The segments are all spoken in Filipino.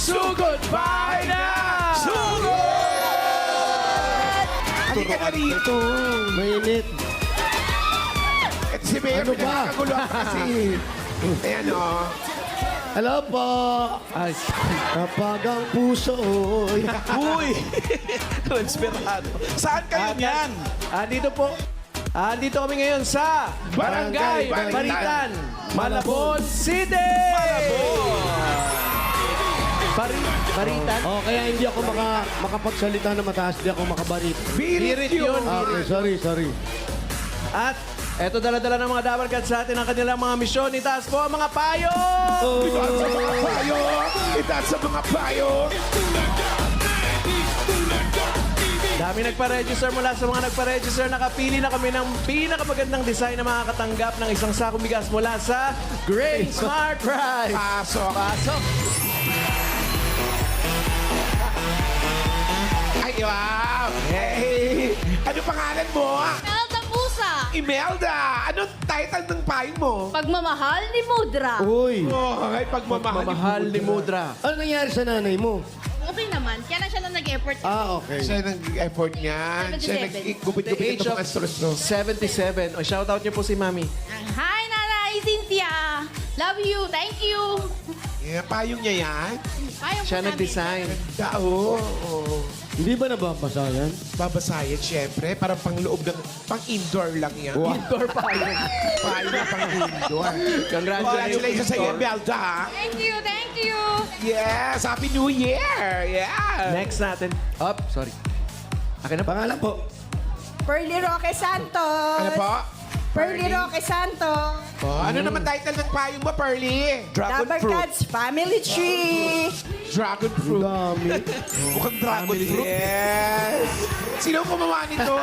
Sugod bahay na! Halika na rito. Mainit. At si Mayor, Ano ba? pinakagulo ako kasi. Ayan o. Hello po. Ay, Kapag ang puso ay... Uy! Transferado. Saan kayo niyan? Andito po. Andito kami ngayon sa Barangay Barangay Baritan, Malabon City! Baritan? Oh, kaya hindi ako makapagsalita na mataas. Hindi ako makabarit. Birit yun. Okay, sorry. At eto dala-dala ng mga dabarkad sa atin ang kanilang mga misyon. Itaas po ang mga payo! Itaas sa mga payo. Itaas sa mga payo. Dami nagpa-register mula sa mga nagpa-register. Nakapili na kami ng pinakamagandang design na makakatanggap ng isang sakong bigas mula sa Great Smart Price. Pasok. Pasok! Ay, wow. Hey. Ano pangalan mo? Imelda Pusa. Imelda. Anong title ng payong mo? Pagmamahal ni Mudra. Uy, Oh, ay pagmamahal. Mamahal ni Mudra. ano nangyari sa nanay mo? Okay naman. Kaya lang siya lang nag-effort. Okay. Siya nag-effort niyan. Siya 77. nag-gupit-gupit The age ng of mga astros, no? 77. O, shoutout niyo po si Mami. Hi, Nanay Cynthia. Love you. Thank you. Yeah, payong niya yan. Ayaw Siya nag-design. Dao. Oh. Hindi ba nababasa yan? Babasahin, syempre. Parang pang-loob ng... Pang-indoor lang yan. Indoor pa yun. Payong na pang-indoor. Congratulations. Congratulations sa iyo, Imelda. ha? Thank you. Thank you. Yes! Happy New Year! Yeah! Next natin. Up, sorry. Akin na pa. Pangalan po. Pearly Roque Santos. Ano po? Pearly Roque Santos. Oh, ano naman title ng payong mo, Pearly? Dragon Dabber fruit. Cats Family Tree. Dragon Ang fruit. dami. Mukhang dragon fruit. Yes! Sino ang gumawa nito?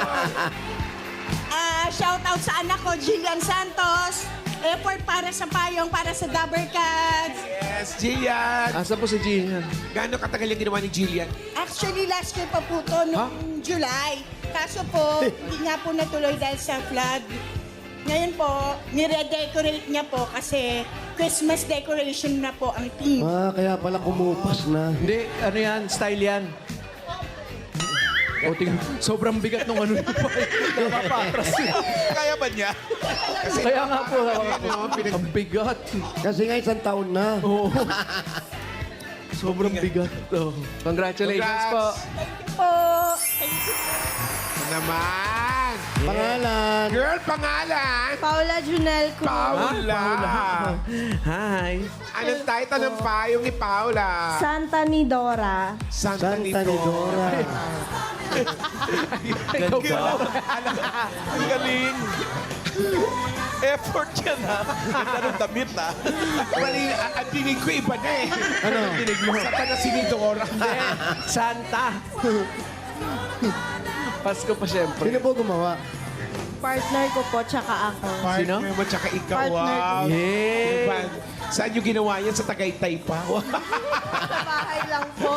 Shout out sa anak ko, Jillian Santos. Effort para sa payong, para sa Dabber Cats. Yes, Jillian. Asa po si Gian? Gaano katagal yung ginawa ni Jillian? Actually, last year pa po to, noong July. Kaso po, hindi nga po natuloy dahil sa flood. Ngayon po, nire-decorate niya po kasi Christmas decoration na po ang theme. Kaya pala kumupas na. Hindi, ano yan? Style yan. O, tingnan. Sobrang bigat nung ano nito pa. Nakapatras yun. Kaya ba niya? Kaya nga po, ang bigat. Kasi nga isang taon na. Oo. Sobrang bigat. Oh. Congratulations Congrats. po. Po, Ano naman? Pangalan. Girl, pangalan? Paula Junel Cruz. Paula. Hi. Anong title ng payong ni Paula? Santa Nidora. Santa Santa Nidora. Ikaw ba? Ang galing. Effort yan, ha? Ganda ng damit, ha? Mali, ang dinig ko iba na eh. Ano? Dinig mo? Santa na sinidora. Santa. Pasko pa siyempre. Sino po gumawa? Partner ko po, tsaka ako. Sino? Partner mo, tsaka ikaw. Partner ko. Wow. Yeah. Ano ba? Saan yung ginawa yan? Sa Tagaytay pa? Sa bahay lang po.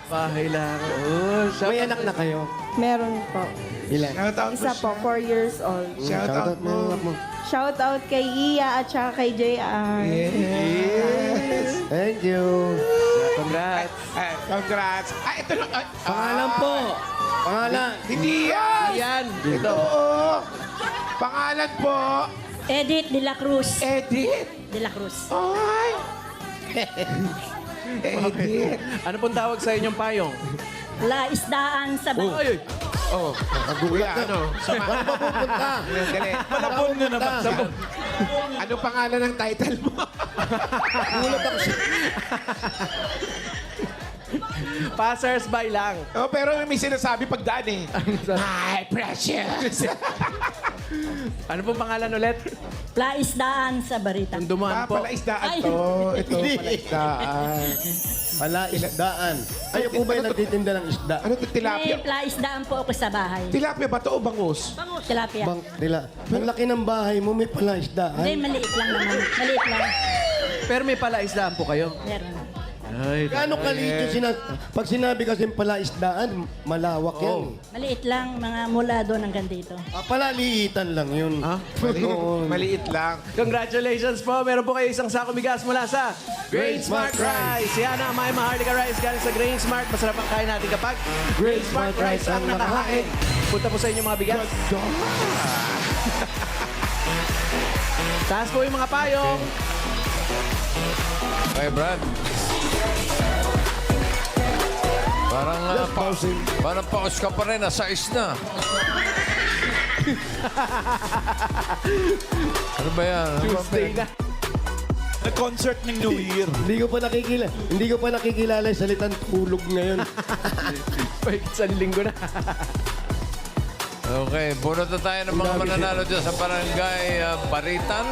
Bahay lang. Oh, May anak na kayo? Meron po. Ilan? Shoutout mo Isa po, 4 years old. Shoutout mo. mo. Shout out kay Iya at saka kay JR. Yes. Thank you. Congrats. Congrats. Ito lang. Pangalan po. Pangalan. Hindi yan. Yan. Ito. Ito. Pangalan po. Edith de la Cruz. Edith. De la Cruz. Ay. Edith. Ano pong tawag sa inyong payong? La Isdaan sa Ay, ay. Oh, Nagulat ka. ano? Saan pa pupunta? Dali. Malabon na naman. Ano pangalan ng title mo? Nagulat ako sa... Passers by lang. Oh, pero may sinasabi pagdaan eh. Hi, precious. Ano pong pangalan ulit? La Isdaan sa Barita. Ang dumaan po. Palaisdaan Ay. to. Ito, palaisdaan. Pala, isdaan. Ayaw po ba yung nagtitinda ng isda? Ano to, tilapia? La Isdaan po ako sa bahay. Tilapia ba to o bangus? Bangus. Tilapia. Bang, nila. Ang laki ng bahay mo, may pala Hindi, isdaan. maliit lang naman. Maliit lang. Pero may palaisdaan po kayo. Meron. Ay, Gaano kaliit yung pag sinabi kasi palaisdaan, malawak yan. Maliit lang, mga mula doon hanggang dito. Palaliitan lang yun. Oo. Maliit lang. Congratulations po. Meron po kayo isang sako bigas mula sa Grain Smart Rice. Yan ang may Maharlika Rice galing sa Grain Smart. Masarap ang kain natin kapag Grain Smart Rice ang nakahain. Punta po sa inyo mga bigas. Taas po yung mga payong. Hey, Brad. Parang paus ka pa rin. Nasa na. Ano ba yan? Tuesday na. Nag-concert ng New Year. Hindi ko pa nakikilala yung salitang tulog ngayon. Pagkit sa linggo na. Okay, bunot na tayo ng mga mananalo dyan sa Barangay Baritan,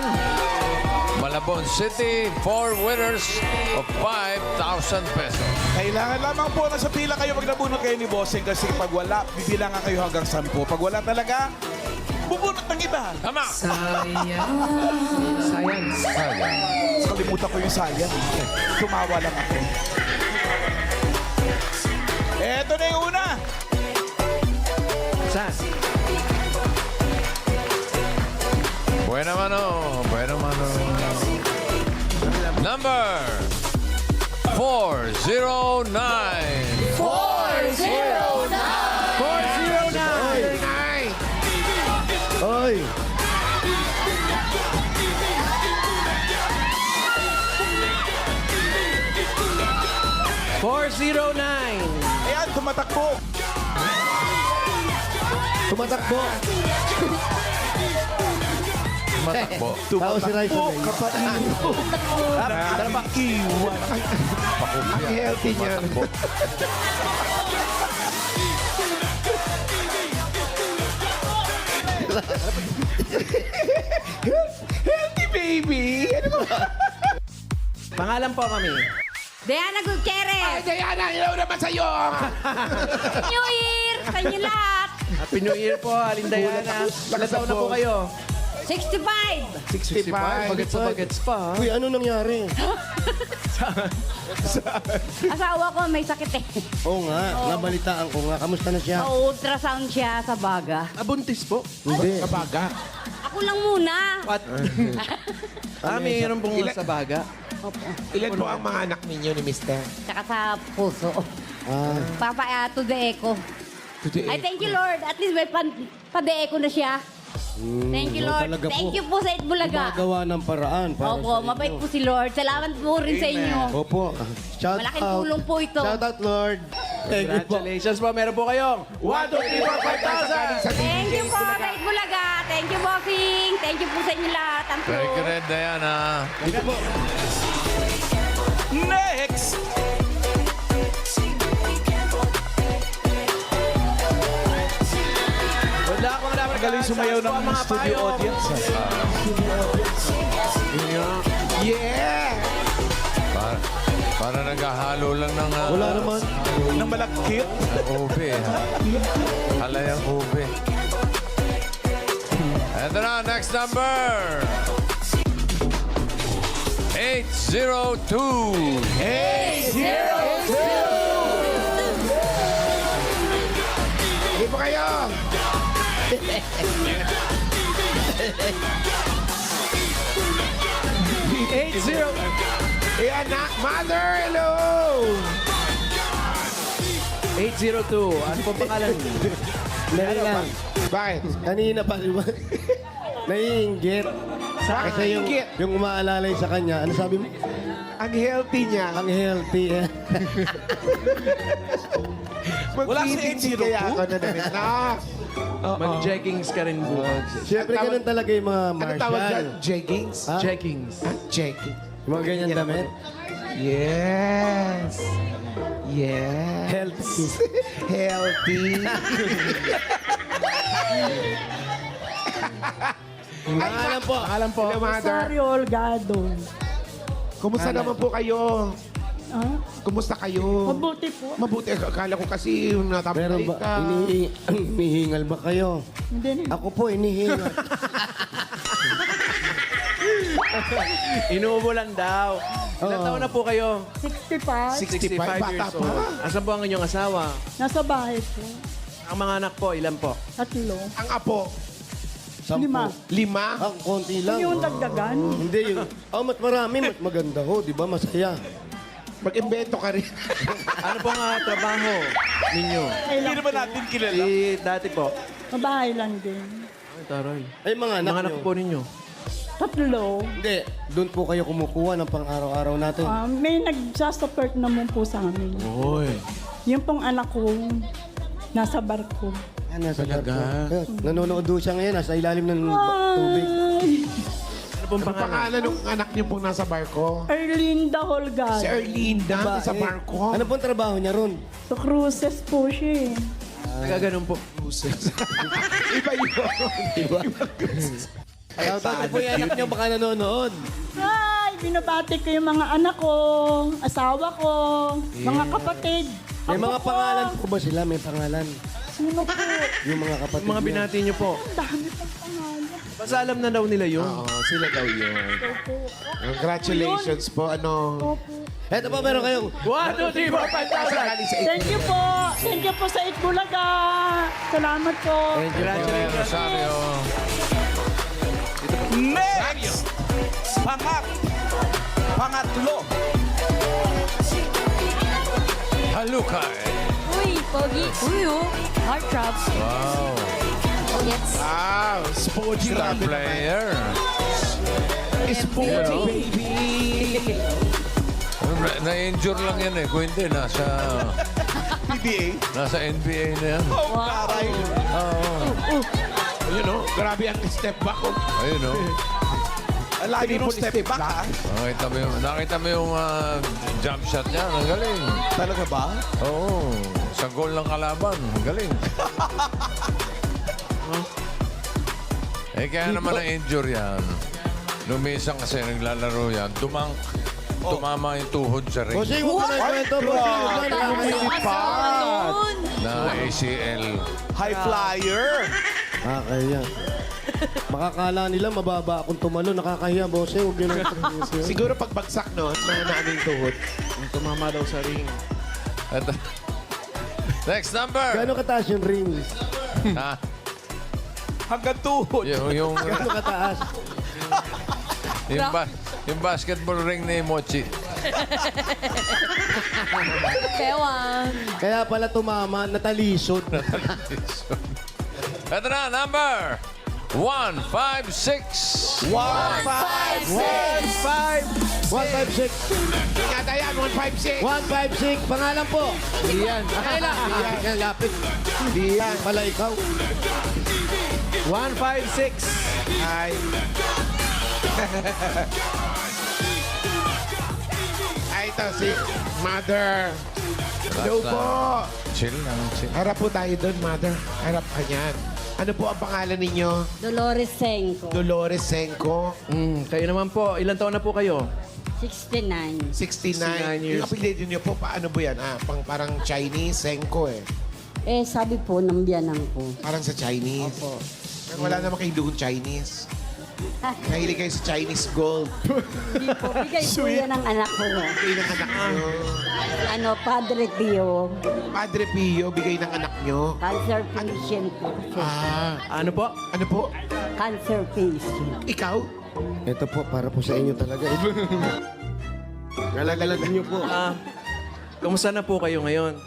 Malabon City. 4 winners of 5,000 pesos. Kailangan lamang po na sa pila kayo pag nabunot kayo ni Bossing kasi pag wala, bibilangan kayo hanggang 10. Pag wala talaga, bubunot ng iba. Tama! Science. Kalimutan ko yung sayang. Tumawa lang ako. Eto na yung una. Sas. Buena mano. Number 409. 409. Oy! Ayan, tumatakbo. Tumatakbo. Matakbo. Tao si Raisa na yun. Tara ba? Ang healthy niya. Healthy baby! Ano ba? Pangalan po kami. Diana Gutierrez. Diana, ilaw naman sa'yo! New Year sa inyo lahat. Happy New Year po, Aling Diana. Ilan taon na po kayo? 65. 65. Bagets pa. Uy, ano nangyari? Asawa ko may sakit eh. Oo nga, nabalitaan ko nga. Kamusta na siya? Ultrasound siya sa baga. Abuntis po. Hindi. Kabaga. Ako lang muna. What? Mayroon pong sa baga. Ilan po ang mga anak ninyo ni Mister? Tsaka sa puso. Papa, to the echo. Ay, thank you, Lord. At least may pa-de-echo na siya. Thank you, Lord. talaga po. Thank you po sa Itbulaga. Gumagawa ng paraan para Opo, sa inyo. mabait po si Lord. Salamat po rin sa inyo. Opo. Shout Malaking out. tulong po ito. Shout out, Lord. Thank you po. Congratulations po. Meron po kayong 1, 2, 3, 4, 5,000. Thank you po sa Itbulaga. Thank you, Bossing. Thank you po sa inyo lahat. Ang Thank you crew. rin, Diana. Next! Good luck mga dapat. Magaling sumayaw ng mga studio payong. audience. Yeah! Para naghahalo lang ng Wala naman. Nang malakit. ube. Halayang ube. Ito na, next number. 802. Hindi po kayo! 80. Eh, anak, mother, hello! 802. Ano po pangalan niyo? Dali lang. Bakit? Kanina pa, di ba? Naiinggit. Kasi naiinggit? yung umaalalay sa kanya, ano sabi mo? Ang healthy niya. Ang healthy. Wala si Magpipinti 802? kaya ako na namin. Mag-jeggings ka rin po. Siyempre, ganun talaga yung mga Ano tawag dyan? martial. Jeggings? Ha? Jeggings. Jeggings. Yung mga ganyan damit. Yes. Yes. Healthy. Healthy. Pangalan po. Pangalan po. Hello, mother. Rosario Olgado. Kumusta naman po kayo? Ah? Kumusta kayo? Mabuti po. Mabuti. Akala ko kasi Pero natabay ba, ka. inihingal ba kayo? Hindi na. Ako po, inihingal. Inuubo lang daw. Ilang taon na po kayo? 65. 65, 65 bata years pa. old. Asan po ang inyong asawa? Nasa bahay po. Ang mga anak po, ilan po? 3. Ang apo, 10. 5. 5. Ah, konti lang. Yung dagdagan. Hindi yun. Oh, mas marami, mas maganda ho, di ba? Masaya. Mag-invento ka rin. Ano pong trabaho ninyo? Hindi naman natin kilala. Dati po. Mabahay lang din. Ay, taray. Ay, mga anak Mga anak nyo. po ninyo. 3. Hindi, doon po kayo kumukuha ng pang-araw-araw natin. May nagsasupport naman po sa amin. Oy. Yung pong anak ko, nasa barko. Nasa barko. Nanonood doon siya ngayon, nasa ilalim ng tubig. Ay, Ano pong Ang pangalan? pangalan ng anak niyo pong nasa barko? Erlinda Holgado. Si Erlinda, Babae. sa barko. Ano pong trabaho niya ron? Sa cruises po siya eh. Nagaganon po. Iba yun. Tawag po yung anak niyo, baka nanonood. Ay, binabati ko yung mga anak ko, asawa ko, mga kapatid. May Apo mga ko. pangalan po ba sila? May pangalan? Sino po? Yung mga kapatid Mga niya. binati niyo po. Dami pang pangalan. Basta alam na daw nila yun. Oo, sila daw yun. Congratulations po. Ano? Eto pa, meron kayong 1, 2, 3, 4, 5,000. Thank you po. Thank you po sa Itbulaga. Salamat po. Congratulations. Rosario. Next! Pangatlo. Halukay. Uy, pogi. Uy, oh. Heart drops. Wow. Gets. Wow, Spogy. Star Grabe naman. player. Spogy, You know? baby. Na-injure lang yan eh. Kung hindi, PBA. nasa NBA na yan. Oh, taray. You know, grabe ang step back. Ayun o. Ang lagi nung step back, ha? Nakita mo yung jump shot niya. Ang galing. Talaga ba? Oo. Sa goal ng kalaban. Ang galing. Kaya naman na-injure yan. Lumisang kasi naglalaro yan. Tumama yung tuhod sa ring. Bossing, huwag ka na kwento. Bossing, huwag ka na. Na ACL. High flyer. Nakakahiya. Makakala nila mababa akong tumalo. Nakakahiya, bossing. Huwag yun ang Siguro pagbagsak noon, na yung tuhod. Tumama daw sa ring. Ito. Next number. Gano'ng kataas yung rings? Ha? Hanggang tuhod. Yung, Gano'ng kataas? yung basketball ring ni Mochi. Pewang. Kaya pala tumama, natalisod. Ito na, number 156. 156. Ingata yan, 156. 156. Pangalan po. Diyan. Kailan? Diyan, lapit. Diyan. Pala ikaw. 156. Ay. Ay, ito si Mother. Hello po. Chill lang, chill. Harap po tayo doon, Mother. Harap ka niyan. Ano po ang pangalan ninyo? Dolores Senko. Dolores Senko, Kayo naman po. Ilan taon na po kayo? 69. 69. 69 years. Yung apelido niyo po, paano po yan? Parang Chinese, Senko eh. Eh, sabi po ng biyanang ko. Parang sa Chinese. Opo. Pero wala naman kayo doon Chinese. Mahilig kayo sa Chinese gold. Hindi po. Bigay po yan ng anak ko. Bigay ng anak nyo. Ano, Padre Pio. Padre Pio, bigay ng anak nyo. Cancer patient po. Ano po? Ano po? Cancer patient. Ikaw? Ito po, para po sa inyo talaga. Galagalan niyo po. Kamusta na po kayo ngayon?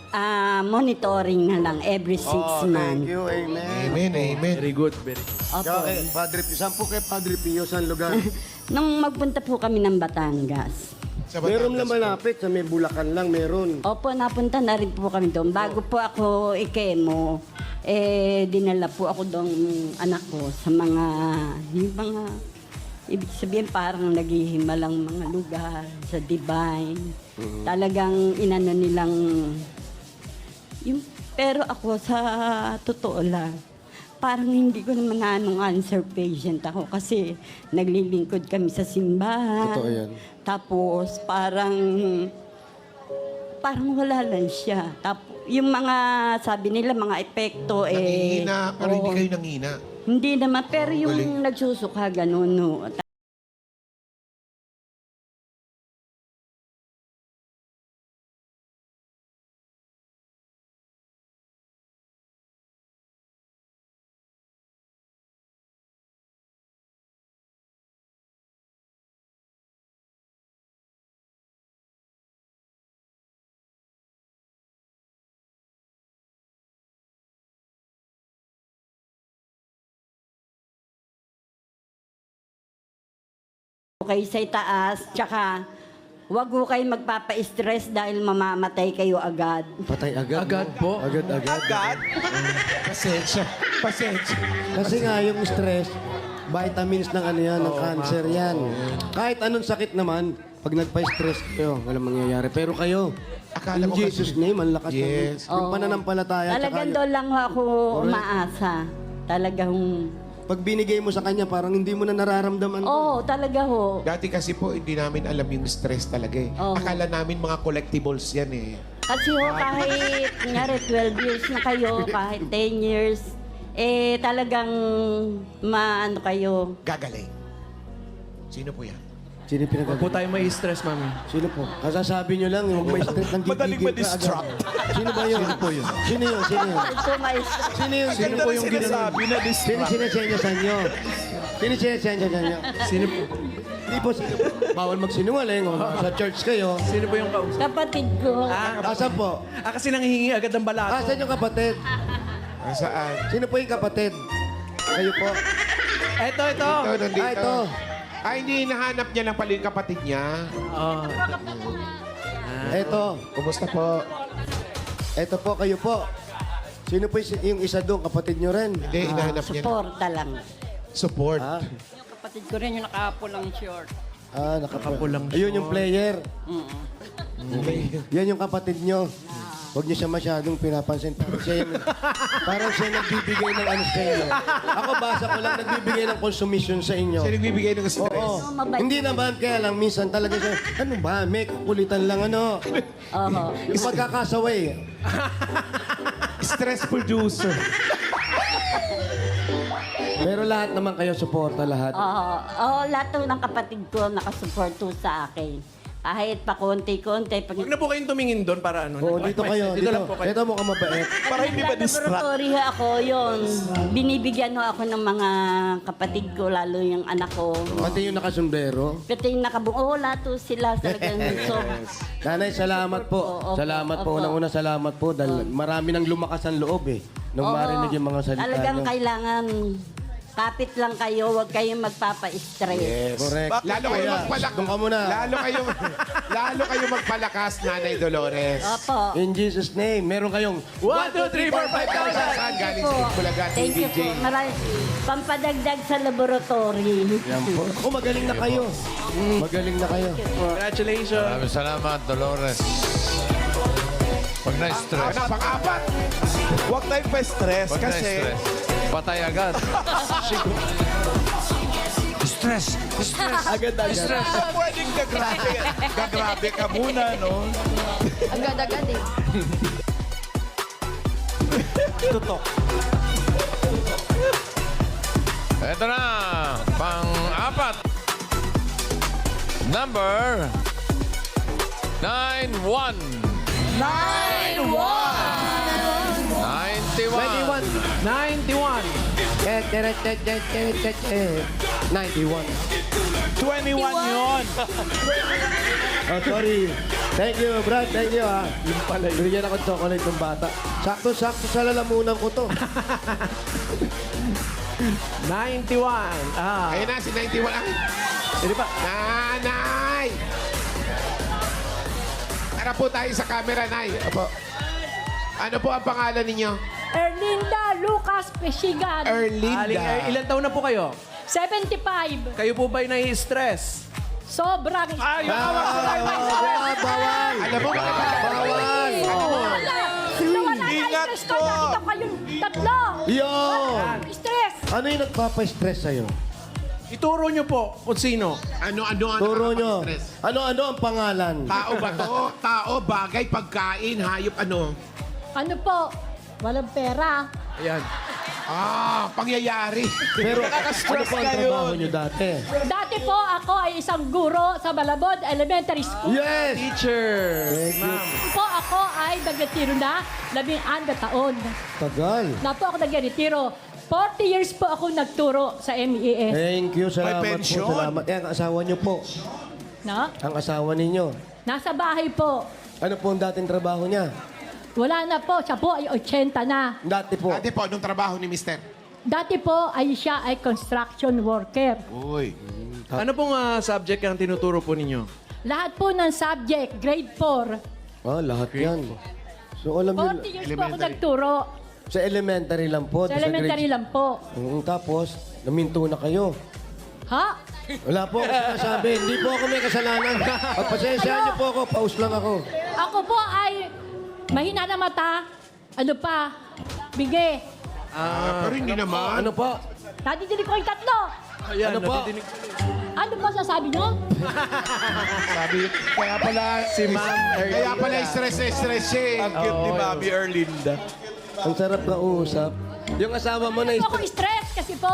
Monitoring na lang every 6 Thank months. you, amen. Amen, amen. Very good. Very Opo. Okay, Padre Pio. Saan po kay Padre Pio? Saan lugar? Nung magpunta po kami ng Batangas. Sa Meron Batangas lang malapit. Sa may Bulacan lang, meron. Opo, napunta na rin po kami doon. Bago po ako ikemo, dinala po ako doon anak ko sa yung mga, ibig sabihin parang naghihimalang mga lugar sa Divine. Talagang inano nilang, pero ako sa totoo lang, parang hindi ko naman anong cancer patient ako kasi naglilingkod kami sa simbahan. Totoo yan. Tapos parang wala lang siya. Tapos yung mga sabi nila mga epekto Nangihina, pero hindi oo. kayo nangihina. Hindi naman pero yung galing. nagsusuka ganun no. kayo sa itaas, tsaka wag ko kayo magpapa-stress dahil mamamatay kayo agad. Patay agad. Agad no? po? Agad. Agad? Pasensya. Pasensya. Kasi nga yung stress, vitamins ng ano yan, ng cancer yan. Kahit anong sakit naman, pag nagpa-stress kayo, walang mangyayari. Pero kayo, Akala in ko kasi- Jesus' name, ang lakas Yes. ng yung pananampalataya. Talagang tsaka doon lang ako umaasa. Talagang, pag binigay mo sa kanya, parang hindi mo na nararamdaman. oo, talaga ho. Dati kasi po, hindi namin alam yung stress talaga eh. Oo. Akala namin mga collectibles yan eh. Kasi ho, kahit, kunyari, 12 years na kayo, kahit 10 years, talagang maano kayo. Gagaling. Sino po yan? Sino Huwag po pinagagawa? tayo may stress, mami. Sino po? Kasasabi nyo lang, huwag may stress ng Madaling gigigil ka agad. ma-distract. Sino ba yun? Sino po yun? Sino yun? Sino yun? Ito, maestro. Sino yun? Sino po yung sinasabi na Sino distract? sinesenya sa inyo? Sino sinesenya sa inyo? Sino po? Hindi po, sino po? Bawal magsinungaling. O, sa church kayo. Sino po yung kausap? Kapatid ko. Asan po? Kasi nanghihingi agad ng balato. Asan yung kapatid? Saan? Sino po yung kapatid? Kayo po? Ito. Ito, nandito. Ah, ito. Ay, hindi hinahanap niya lang pala yung kapatid niya. Oh. Ito. Kumusta po? Ito po, kayo po. Sino po yung isa doon? Kapatid nyo rin? Hindi, hinahanap niya. Suporta lang. Support. Ah, Yung kapatid ko rin yung nakapulang short. nakapulang. Ayun yung player. Yan yung kapatid nyo. Huwag niyo siya masyadong pinapansin. Parang siya nagbibigay ng ano sa inyo. Ako basa ko lang nagbibigay ng consumption sa inyo. Siya nagbibigay ng stress. Oo. mabait. Hindi naman, kaya lang minsan talaga siya, ano ba, may kulitan lang ano. Oo. Yung pagkakasaway. Stress producer. Pero lahat naman kayo suporta lahat. Oo, lahat ng kapatid ko nakasupport to sa akin. Kahit pa konti-konti. Pag Huwag na po kayong tumingin doon para ano. Oo, dito kayo. Dito lang po kayo. Dito mo ka mabait. Para hindi ba distract? laboratory ako, yun. Binibigyan ho ako ng mga kapatid ko, lalo yung anak ko. Pati yung nakasundero. Pati yung nakabuo, lahat ho sila talagang so. Nanay, salamat po. Opo, Salamat po. opo. Unang-una, salamat po. Dahil marami nang lumakas ang loob eh. Nung Oo, marinig yung mga salita talagang nyo. kailangan, kapit lang kayo, huwag kayong magpapa-stress. Yes. Correct. Lalo kayo Kaya, magpalakas. doon ka muna. Lalo kayo magpalakas, Nanay Dolores. Opo. In Jesus' name, meron kayong 1, 2, 3, 4, 5,000. Saan galing sa Itbulaga Thank you TVJ? po. Pampadagdag sa laboratory. Yan po. Ako, magaling na kayo. Magaling na kayo. Congratulations. Maraming salamat, Dolores. Pag na-stress. Anak, pang-apat. Huwag tayong pa-stress Pag kasi na-stress. Patay agad. Stress. Agad-agad. Stress. pwedeng gagrabe. Gagrabe ka muna, no? Agad-agad eh. Tutok. Ito na. Pang-apat. Number 91. 91. 91. 91. 21 yun. Oh, sorry. Thank you, Brad. Thank you, ha. Yung pala. Bigyan ako ng chocolate ng bata. Sakto-sakto sa lalamunan ko to. 91. Ayun na, si 91. Ay, Hindi pa. Nanay! Tara po tayo sa camera, Nay. Opo. Ano po ang pangalan ninyo? Erlinda Lucas Pesigan, Erlinda. Ilan taon na po kayo? 75. Kayo po ba'y nai-stress? Sobrang... Ay, yung hawak ko tayo. Bawal! Alam mo, Bawal! Nawala na Ingat stress ko. po. Nakita ko kayong tatlo. Yun! Stress. Ano yung nagpapa-stress sa'yo? Ituro nyo po kung sino. Ano Turo nyo. nakakapag-stress? Ano ang pangalan? Tao ba to? Tao, bagay, pagkain, hayop, ano? Ano po? Walang pera. Ayan. Pangyayari. Pero ano po ang trabaho nyo dati? Dati po ako ay isang guro sa Malabon Elementary School. Yes! Teacher. Thank you. Po ako ay nagretiro na 16 taon. Tagal. Na po ako nagretiro. 40 years po ako nagturo sa MES. Thank you. Salamat po. pension. Salamat. Eh, ang asawa nyo po. No? Ang asawa ninyo. Nasa bahay po. Ano po ang dating trabaho niya? Wala na po. Siya po ay 80 na. Dati po. Dati po, nung trabaho ni Mister. Dati po ay siya ay construction worker. Uy. Ano pong subject ang tinuturo po ninyo? Lahat po ng subject, grade 4. Lahat yan. So, alam niyo, 40 years po ako nagturo. sa elementary lang po. Sa elementary lang po. Tapos, naminto na kayo. Ha? Wala po ako sinasabi. Hindi po ako may kasalanan. Pagpasensyahan niyo po ako, pause lang ako. Ako po ay mahina na mata. Ano pa? Bige. Pero hindi naman. Ano po? Nadidinig ko yung tatlo. Ayan, Ano po? nadidinig- Ano ba sasabi nyo? Sabi, kaya pala, Si Ma'am Erlinda. Kaya pala stress siya eh. Ang cute ni Bobby Erlinda. Ang sarap na usap. Yung asawa mo na Ako stress kasi po,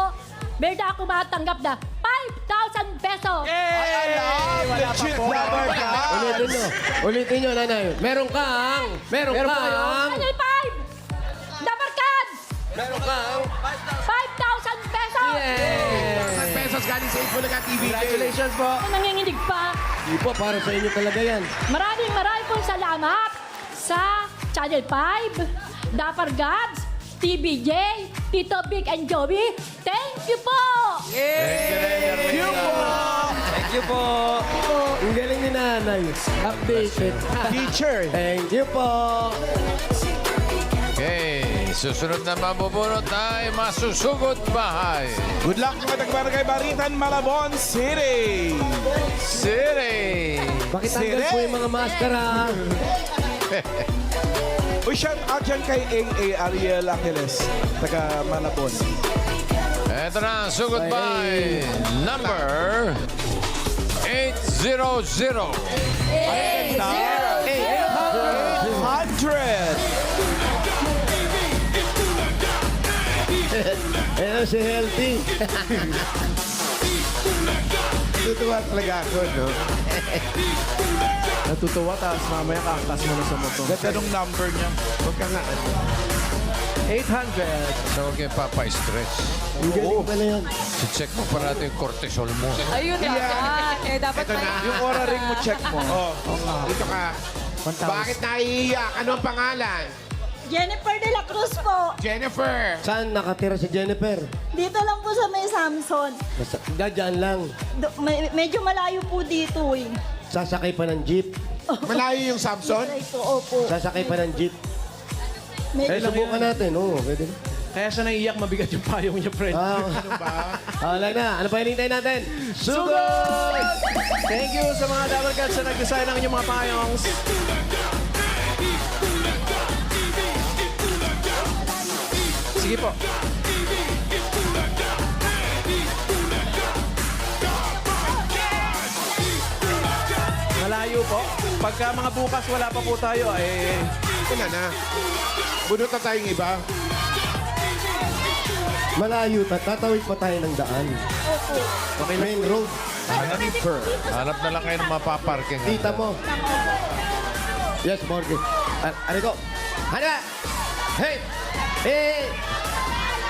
meron ako matanggap na 5,000 pesos. Wala pa Legit po. lover ka. Ulitin nyo, nanay. Meron kang. Meron po kayo? Channel 5! Number cards! Meron kang. 5,000 pesos! pesos galing sa Infolaga TV. Congratulations po. Kung nanginginig pa, Di po, para sa inyo talaga yan. maraming pong salamat sa Channel 5, Dapper Gods, TBJ, Tito Vic and Joey. Thank you po! Ang galing ni nanay. Updated. Teacher. Thank you po. Okay, susunod na mabubunot ay masusugod bahay. Good luck mga tagbarangay Baritan, Malabon City. City! Bakit tanggal po yung mga maskara? Uy, shout out yan kay AA Ariel Angeles, taga Malabon. Ito na, sugod bahay. Number 800. 100. Ayan si Healthy. Tutuwa talaga ako, no? Natutuwa, tapos mamaya kakas mo na sa moto. Ganda nung number niya. Huwag ka nga. 800. So, huwag kayo papa-stress. Ang galing pala yan. Check mo pa natin yung cortisol mo. Ayun dapat. Eh, dapat Ito na. Yung aura ring mo, check mo. Oh. Dito ka. Bakit naiiyak? Ano ang pangalan? Jennifer de la Cruz po. Jennifer. Saan nakatira si Jennifer? Dito lang po sa may Samson. Dadyan lang. Medyo malayo po dito eh. Sasakay pa ng jeep. Malayo yung Samson? Ito, opo. Sasakay pa ng jeep. Medyo, Subukan natin. Oo, pwede na. Kaya siya naiiyak, mabigat yung payong niya, friend. Wala na. Ano pa hinihintay natin? Sugod! Thank you sa mga Double Cuts na nag-design ng inyong mga payongs. Sige po. Malayo po. Pagka mga bukas wala pa po tayo, eh... Ito na. Bunot na tayong iba. Malayo. Tatawid pa tayo ng daan. Okay lang. Main road. Hanap na lang kayo ng mapaparking. Tita mo. Yes, Morgan. Ano ko? Hana! Hey! Hey!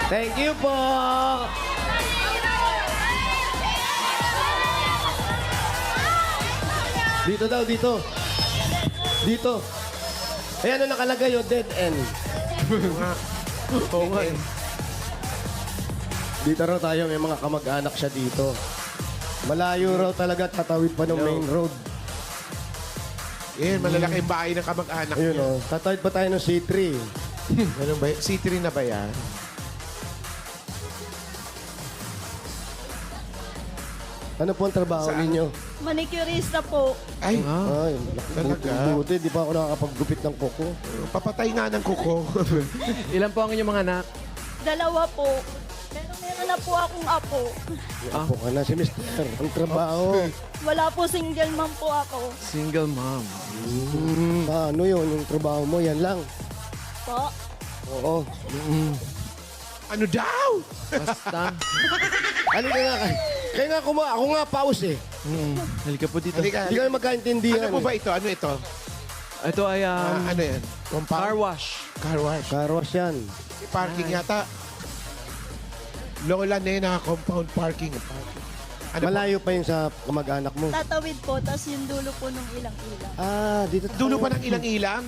Thank you po! Dito daw, dito. Dito. Eh, ano nakalagay yun? Dead end. Oo nga. Dito raw tayo, may mga kamag-anak siya dito. Malayo raw talaga, tatawid pa ng main road. Yan, malalaki yung bahay ng kamag-anak Ayun niya. o, tatawid pa tayo ng C3. Ano ba? C3 na ba yan? Ano po ang trabaho ninyo? manicurista po. Ay, Ay, Talaga? buti, di pa ako nakakapaggupit ng kuko. papatay nga ng kuko. Ilan po ang inyong mga anak? 2 po. Pero meron na po akong apo. Apo ka na si Mister. Ang trabaho. Wala po, single mom po ako. Single mom. Paano yun? Yung trabaho mo, yan lang. Po. Oo. Ano daw? Basta. Halika nga kay. Kaya nga ako nga pause eh. Halika po dito. Halika. Hindi kami magkaintindihan. Ano po ba ito? Ano ito? Ito ay Ano yan? Compound? car wash. Car wash. Car wash yan. Parking yata. Lola na compound parking. Ano po? Malayo pa yun sa kamag-anak mo. Tatawid po, tapos yung dulo po nung ilang-ilang. Ah, dito tayo. Dulo pa ng ilang-ilang?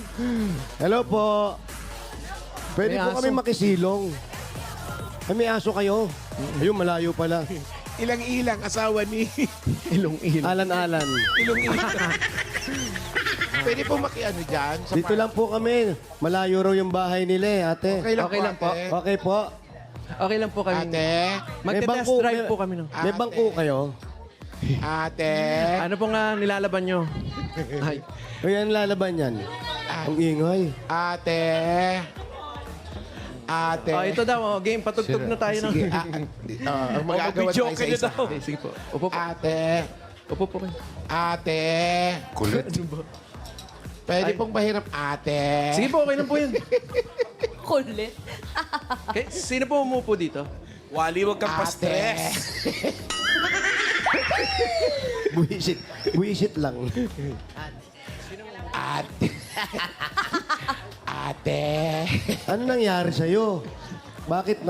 Hello po. Pwede May po aso. kami makisilong. Ay, may aso kayo. Ayun, malayo pala. Ilang-ilang, asawa ni Ilong-ilong. Alan-alan. Ilong-ilang. Pwede po makiano dyan? Sa Dito lang po kami. Malayo raw yung bahay nila eh, ate. Okay lang po. ate. Okay po. Okay lang po kami. Ate. Magte-test drive po kami. No? May bangko kayo. Ate. Ano po nga nilalaban nyo? Ay. Kaya lalaban yan. Ang ingay. Ate. Ate. Oh, ito daw, oh, game. Patugtog na tayo. Sige. No? Ang magagawa tayo sa isa. Okay, sige po. Upo po. Ate. Upo po kayo. Ate. Kulit. Pwede pong mahirap, ate. Sige po, okay lang po yun. Kulit. Okay, sino po umupo dito? Wally, wag kang Ate. pa-stress. Buisit. Buisit lang. Ate. Ate. Ano nangyari sa'yo? Bakit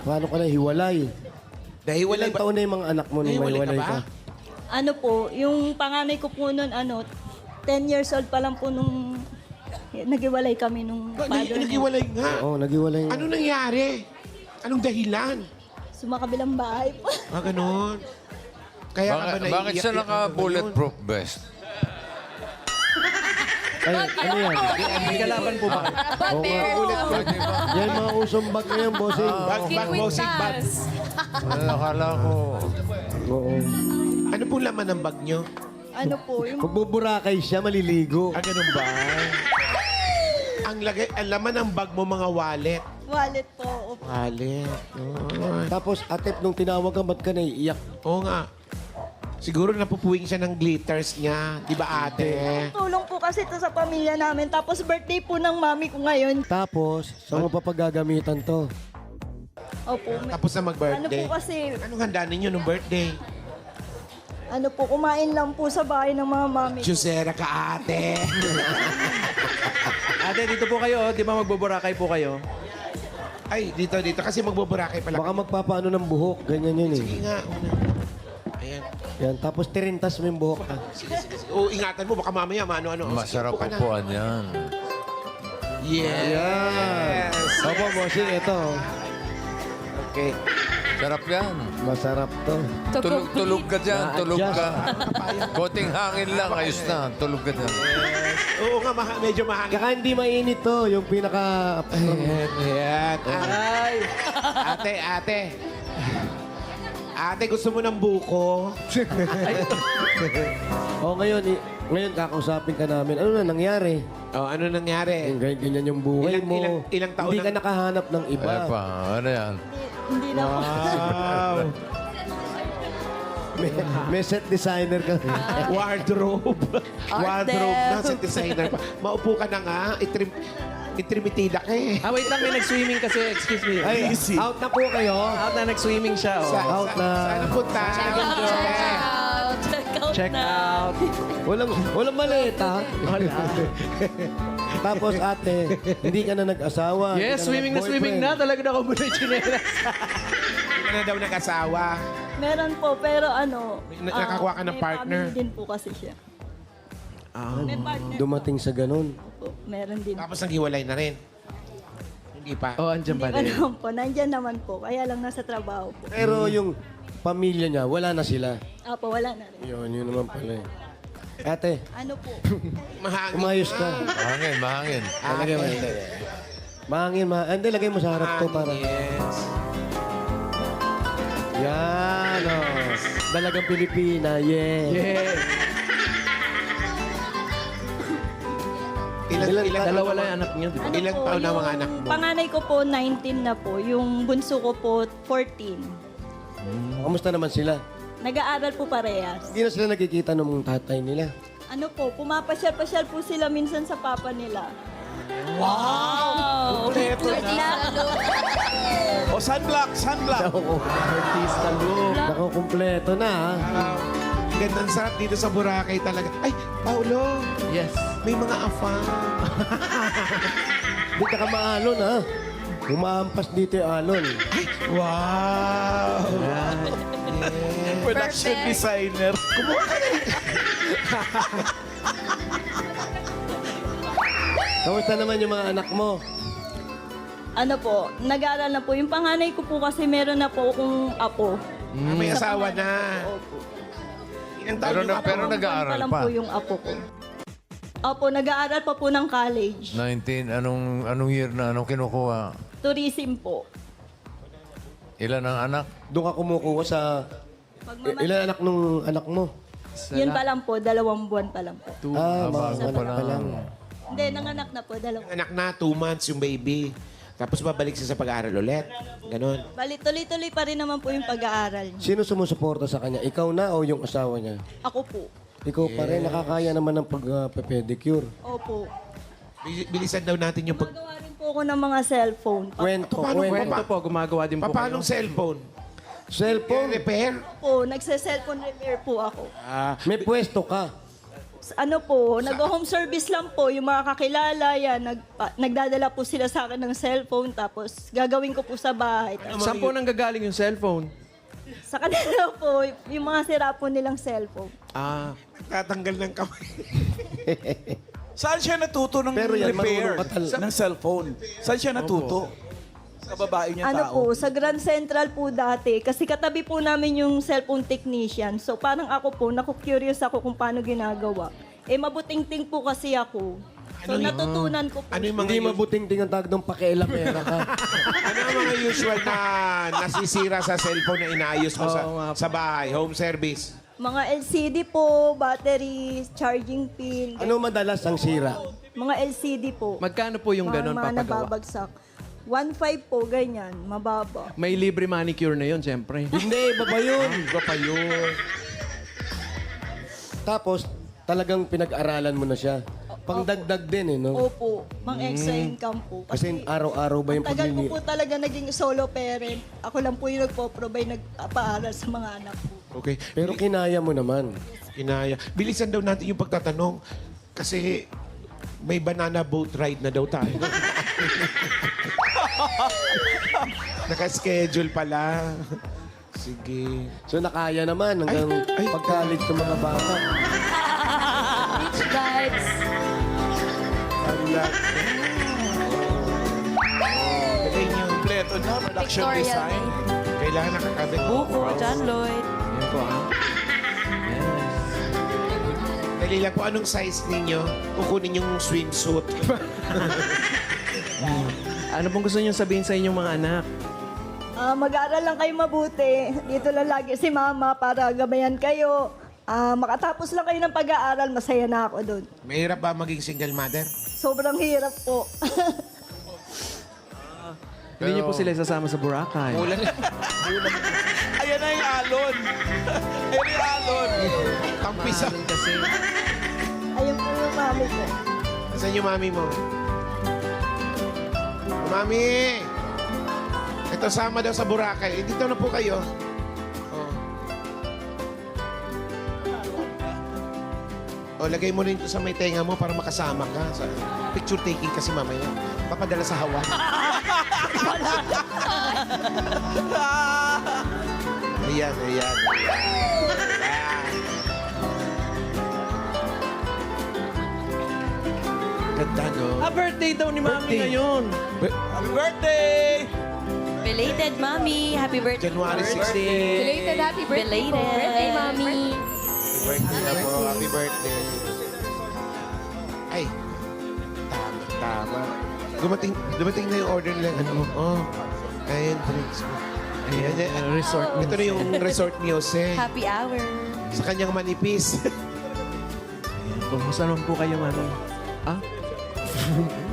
paano ka na hiwalay? Nahiwalay Ilang ba? taon na yung mga anak mo nung Nahiwalay mahiwalay ka ka? ba? Ano po, yung panganay ko po nun, 10 years old pa lang po nung naghiwalay kami nung father mo. Nahiwalay nga. Oo, naghiwalay. Ano nangyari? Anong dahilan? Sumakabilang bahay po. Ganun. Kaya ka ba Bakit naiiyak? siya naka-bulletproof vest? Ay, ano yan? May kalaban po ba? Oo nga. Yan mga usong bag na yan, bossing. Bag, bossing, bag. Akala ko. Oo. Ano pong laman ng bag nyo? Ano po, yung Pag buburakay siya, maliligo. Ganun ba? Ang laman ng bag mo, mga wallet. wallet po. Wallet. Tapos, atep, nung tinawag ka, ba't ka naiiyak? Oo nga. Siguro napupuwing siya ng glitters niya. Di ba, ate? Tulong po kasi ito sa pamilya namin. Tapos birthday po ng mami ko ngayon. Tapos, saan mo pa paggagamitan to? Opo. Tapos na Ano mag-birthday. po kasi, Anong handa ninyo nung birthday? ano po, kumain lang po sa bahay ng mga mami ko. Jusera ka, ate. Ate, dito po kayo. Di ba magbuburakay po kayo? Ay, dito. Kasi magbuburakay pala. Baka magpapaano ng buhok. Ganyan yun eh. Sige nga. Ayan. Yan, tapos tirintas mo yung buhok. Sige. O, ingatan mo. Baka mamaya ano-ano. Masarap Upo ka na. upuan yan. Yes. Opo, bossing, ito. Okay. Sarap yan. Masarap to. Tulog ka dyan, tulog Na-adjust. ka. Konting hangin lang, ayos na. Tulog ka dyan. Oo nga, medyo mahangin. Kaka hindi mainit to, yung pinaka... Ayan. Ay! Ate. Ate, gusto mo ng buko? Ngayon kakausapin ka namin. Ano na nangyari? Oh, ano nangyari? Yung ganyan yung buhay mo. ilang taon Hindi ka nakahanap ng iba. Eh pa, ano yan? Hindi na po. Wow. May set designer ka. Wardrobe. Wardrobe na, set designer pa. Maupo ka na nga. Itrimitida ka eh. Ah, wait lang. May nag-swimming kasi. Excuse me. Ay, out na po kayo. Out na nag-swimming siya. Oh. Out na. Saan ang punta? Check out. Walang maleta. Wala. Tapos ate, hindi ka na nag-asawa. hindi Yes, ka swimming na swimming na. Talaga na ako muna yung chinelas. Hindi ka na daw nag-asawa. Meron po, pero Nakakuha ka ng may partner. family din po kasi siya. May partner Dumating sa ganun. po. Meron din. Tapos naghiwalay na rin. Hindi pa. Oh, andyan Hindi pa pa rin. naman po. Nandyan naman po. Kaya lang nasa trabaho po. Pero yung pamilya niya, wala na sila. Apo, wala na rin. Yun naman pala eh. Ate, Ano po? Mahangin. umayos ka. Mahangin. Lagay mo. Mahangin. Hindi, lagay mo sa harap to para. Yes. Yan, oh. Dalagang Pilipina, yeah. Yeah. Ilan Dalawa lang yung anak niyo, di ba? Ano Ilang po, taon na yung mga anak mo? Panganay ko po, 19 na po. Yung bunso ko po, 14. Kamusta naman sila? Nag-aaral po parehas. Hindi na sila nakikita ng tatay nila. Ano po, pumapasyal-pasyal po sila minsan sa papa nila. O, sunblock. Artista look. Nakakumpleto na, ha? Gandang sarap dito sa Boracay talaga. Ay, Paulo, Yes. may mga afang. Hindi ka maalon, ha? Umahampas dito yung alon. Wow. Production designer. Kamusta naman yung mga anak mo? Ano po, nag-aaral na po. Yung panganay ko po kasi meron na po akong apo. May asawa na. Ilang taon yung apo? Pero Tatlong buwan nag-aaral lang pa. po yung apo ko. Opo, nag-aaral pa po ng college. 19, anong year na? Anong kinukuha? Tourism po. Ilan ang anak? Doon ka kumukuha sa... ilan anak nung anak mo? Yun pa lang po, 2 buwan pa lang po. Ah, bago mga pa anak pa lang. Hindi, nanganak na po, 2. Anak na, 2 months yung baby. Tapos babalik siya sa pag-aaral ulit. Ganon. Bali, tuloy-tuloy pa rin naman po yung pag-aaral niya. Sino sumusuporta sa kanya? Ikaw na o yung asawa niya? Ako po. Ikaw pa rin, nakakaya naman ng pag-pedicure. Opo. Bilisan daw natin yung pag... Gumagawa rin po ako ng mga cellphone. Kwento, Paano kwento. Kwento po, gumagawa din po Paano kayo. cellphone? Cellphone, Repair? Po, nagse-cellphone repair po ako. may pwesto ka. Ano po, nag-home service lang po, yung mga kakilala, yan, nagdadala po sila sa akin ng cellphone, tapos gagawin ko po sa bahay. Saan po nanggagaling yung cellphone? Sa kanila po, yung mga sira po nilang cellphone. Ah, Tatanggal ng kamay. Saan siya natuto ng Pero yan, repair marunong ka ng cellphone? Saan siya natuto? Sa babae niya Ano tao? po, sa Grand Central po dati, kasi katabi po namin yung cellphone technician. So parang ako po, naku-curious ako kung paano ginagawa. Eh, mabuting-ting po kasi ako. So natutunan ko po. Ano yung mga, Hindi mabuting ting ang tawag ng pakialamera ka. ano ang mga usual na nasisira sa cellphone na inaayos mo Oo nga po. sa bahay? Home service? Mga LCD po, battery, charging pin, Ano madalas ang sira? mga LCD po. magkano po yung ganon mga papagawa? nababagsak. 1.5 po, ganyan, mababa. May libre manicure na yun, siyempre. Hindi, iba pa yun. Iba pa yun. Tapos, talagang pinag-aralan mo na siya. Pangdagdag din eh, no? Opo, mang extra income po. Kasi araw-araw ba yung tagal ko paglili... po talaga naging solo parent. Ako lang po yung nagpo-provide, nagpapaaral sa mga anak ko. Okay. Pero kinaya mo naman. Kinaya. Bilisan daw natin yung pagtatanong. Kasi may banana boat ride na daw tayo. Naka-schedule pala. Sige. So nakaya naman hanggang pag-college ng mga bata. Beach vibes. Ala. Galing nyo. Kompleto na, production Pictorial design. Kailangan nakakabit. Buko, John Lloyd. Yan po, ah. Dali lang po, anong size ninyo? Kukunin yung swimsuit. Ano pong gusto niyo sabihin sa inyong mga anak? Mag-aaral lang kayo mabuti. Dito lang lagi si mama para gabayan kayo. Makatapos lang kayo ng pag-aaral, masaya na ako doon. Mahirap ba maging single mother? Sobrang hirap po. Hindi niyo po sila isasama sa Boracay. Ayan na yung alon. Ayan yung alon. Tampisa. Kasi, Ayun po yung mami ko. Saan yung mami mo? Mami! Ito, sama daw sa Boracay. Eh, dito na po kayo. O, lagay mo rin ito sa may tenga mo para makasama ka. Sa picture taking kasi mamaya. Papadala sa Hawaii. Ayan, ayan. Ganda, no? birthday daw ni Mami Birthday. ngayon. Happy birthday! Belated, Mommy. Happy birthday. January 16. Belated happy birthday po. Belated. Birthday, Mami. Happy birthday na po. Happy birthday. Ay, tama. Dumating na yung order nila. Ano? Oh, ayan, drinks mo. Ayan, ayan. Resort Ito na yung resort ni Jose. Happy hour. Sa kanyang manipis. Kumusta naman po kayo, Mami? Ah?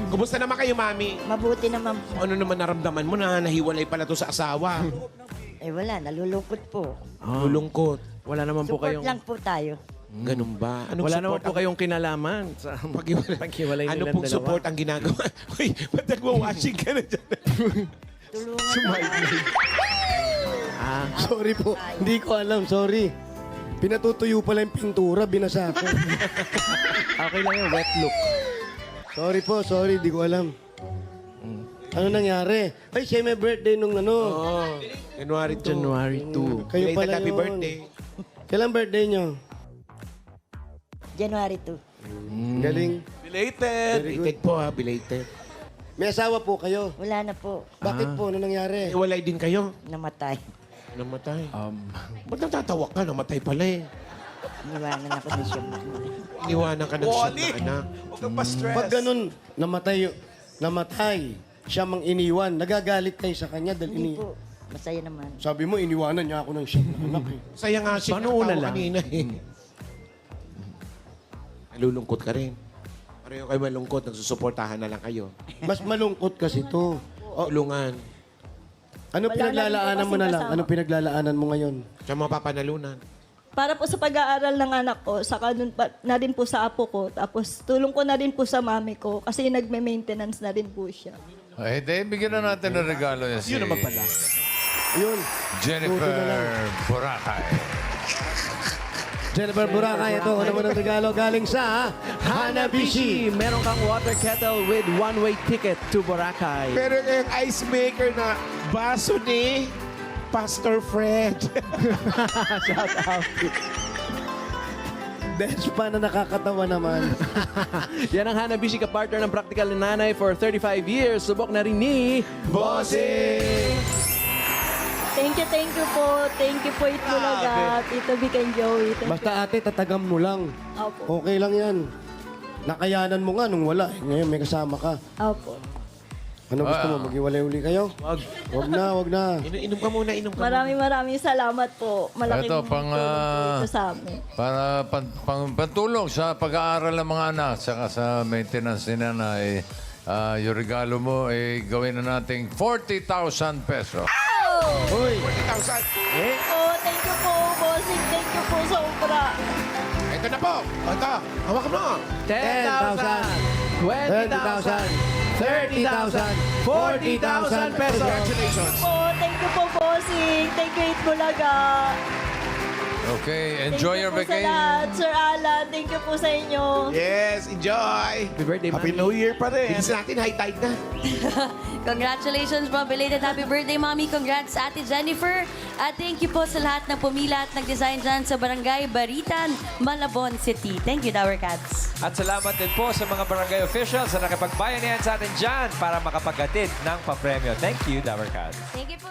Kumusta naman kayo, Mami? Mabuti naman po. Ano naman naramdaman mo na nahiwalay pala to sa asawa? Eh wala, nalulungkot po. Lulungkot. Wala naman po Support kayong... lang po tayo. Ganun ba? Anong Wala support naman po kayong kinalaman sa paghiwalay Ano nilang pong dalawa. support ang ginagawa? Uy, ba't nagwa-washing ka na dyan? Ah, Sorry po, hindi ko alam, sorry. Pinatutuyo pala yung pintura, binasa ko. okay lang yun, wet look. Sorry po, sorry, di ko alam. Ano nangyari? Ay, siya may birthday nung ano. Oh, January 2. January 2. Kayo Belated pala happy yun. birthday. Kailan birthday nyo? January 2. Galing. Belated. Belated po ha, belated. May asawa po kayo. Wala na po. Bakit po? Ano nangyari? Iwalay din kayo. Namatay. Namatay. Ba't natatawa ka? Namatay pala eh. Iniwanan ako ni siya. Iniwanan ka ng siyam Wally! na anak. Huwag kang pa-stress. Pag ganun, namatay, siya mang iniwan, nagagalit kayo sa kanya dahil Hindi po. Masaya naman. Sabi mo, iniwanan niya ako ng siyam na anak eh. Saya nga siya. Paano una lang? Kanina eh. Nalulungkot ka rin. Pareho kayo malungkot. Nagsusuportahan na lang kayo. Mas malungkot kasi to. Tulungan. Ano Wala na pinaglalaanan rin po mo na kasing lang? kasama. Ano pinaglalaanan mo ngayon? Siya mapapanalunan. Para po sa pag-aaral ng anak ko, saka dun pa, na din po sa apo ko, tapos tulong ko na din po sa mami ko kasi nagme-maintenance na din po siya. Eh, di, bigyan na natin ng regalo niya si Yun naman pala. Yun. Jennifer Boracay. Jennifer Boracay, ito. Ano mo ng regalo galing sa Hanabishi! Meron kang water kettle with one-way ticket to Boracay. Pero yung ice maker na baso ni Pastor Fred. Shout out. Despa na nakakatawa naman. Yan ang Hanabishi ka-partner ng Practical na Nanay for 35 years. Subok na rin ni Bossing! Thank you po. Thank you po, Itbulaga, Tito Vic and Joey. Thank Basta ate, tatagam mo lang. you. Opo. Okay lang yan. Nakayanan mo nga nung wala. Ngayon may kasama ka. Opo. Ano gusto mo? Mag-iwalay uli kayo? Wag. Wag na. Inom ka muna, inom ka Maraming salamat po. Malaking Ito, tulong po ito sa amin. Para pantulong sa pag-aaral ng mga anak, saka sa maintenance ni nanay, yung regalo mo ay gawin na nating 40,000 pesos. Uy! 40,000. Oh, thank you po, bossing. Thank you po, sobra. Ito na po. Ito. Hawakan mo. 10,000, 20,000, 30,000, 40,000 pesos. Congratulations. Oh, thank you po, bossing. Thank you, Itbulaga. Okay, enjoy your Thank you po sa vacation. lahat. Sir Alan, thank you po sa inyo. Yes, enjoy. Happy birthday, Happy Mami. New Year pa rin. Bilis natin, high tide na. Congratulations po, belated happy birthday, Mommy. Congrats, Ate Jennifer. At thank you po sa lahat ng pumila at nag-design dyan sa Barangay Baritan, Malabon City. Thank you, Dower Cats. At salamat din po sa mga barangay officials na nakipagbayanihan sa atin dyan para makapaghatid ng papremyo. Thank you, Dower Cats. Thank you po.